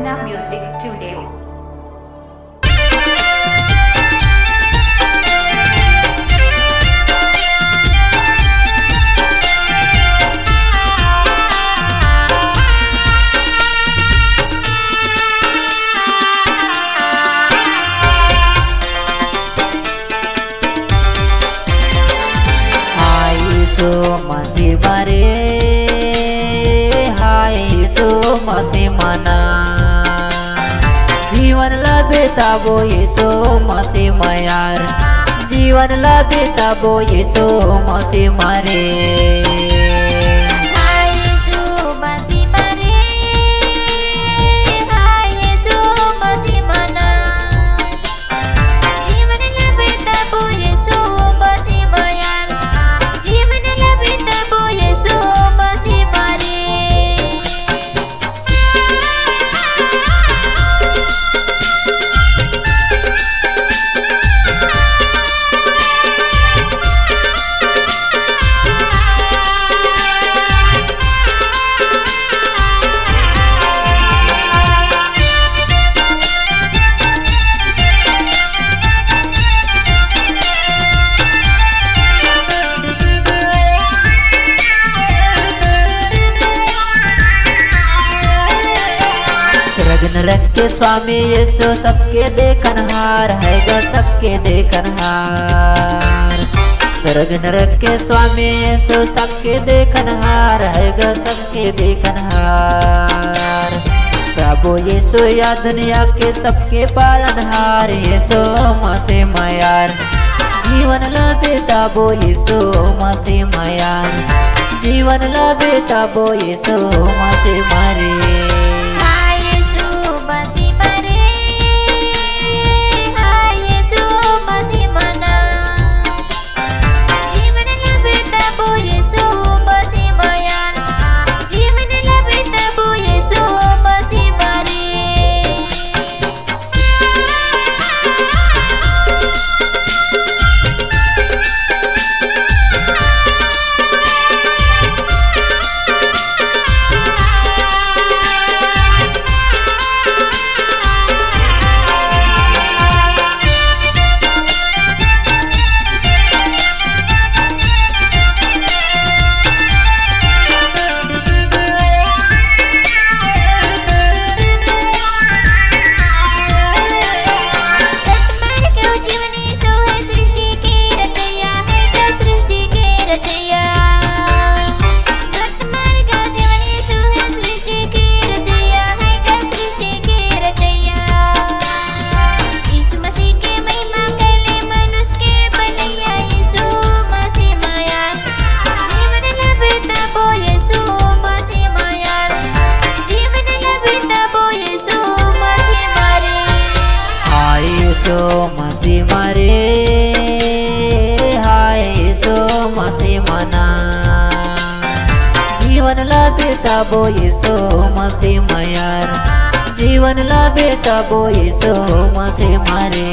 Aradhana Music Studio. Masih Bhare, hai Yesu masih mana? Jiwan lebih tabo Yesu masih mayar, Jiwan lebih tabo Yesu masih mare. नरक के स्वामी यीशु सबके देखनहार है गा, सबके देखनहार। स्वर्ग नरक के स्वामी यीशु सबके देखनहार है गा, सबके देखनहार। प्रभु यीशु या दुनिया के सबके पालनहार, यीशु मसीह मयार। जीवन लबेता बो यीशु मसीह मयार, जीवन लबेता बो यीशु मसीह मारे। masih mare, hai Yesu masih mana? जीवन ला बेटा बो यीशु मसीह मयार, जीवन ला बेटा बो यीशु मसीह मारे।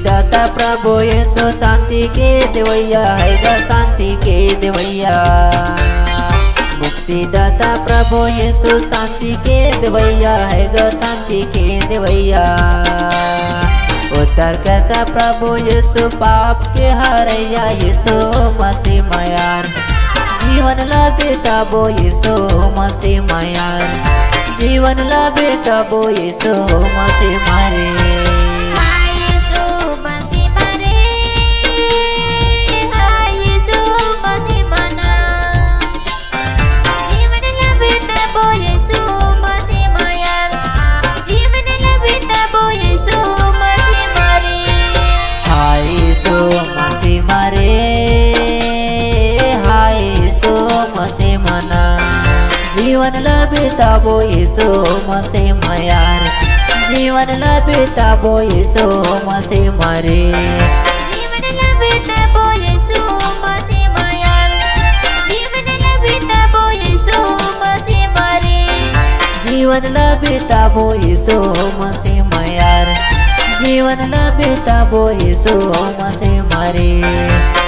दाता प्रभु यीशु शांति के देवैया है गा, शांति के देवैया। मुक्ति दाता प्रभु यीशु शांति के देवैया है गा, शांति के देवैया। उद्धार करता प्रभु यीशु पाप के हरैया, यीशु मसीह मयार। जीवन ला बेटा बो यीशु मसीह मयार, जीवन ला बेटा बो यीशु मसीह मारे। जीवन लबिता बो यीशु मसीह मयार जीवन लबिता बो यीशु मसीह मरे जीवन लबिता बो यीशु मसीह मयार जीवन लबिता बो यीशु मसीह मरे जीवन लबिता बो यीशु मसीह मयार जीवन लबिता बो यीशु मसीह मरे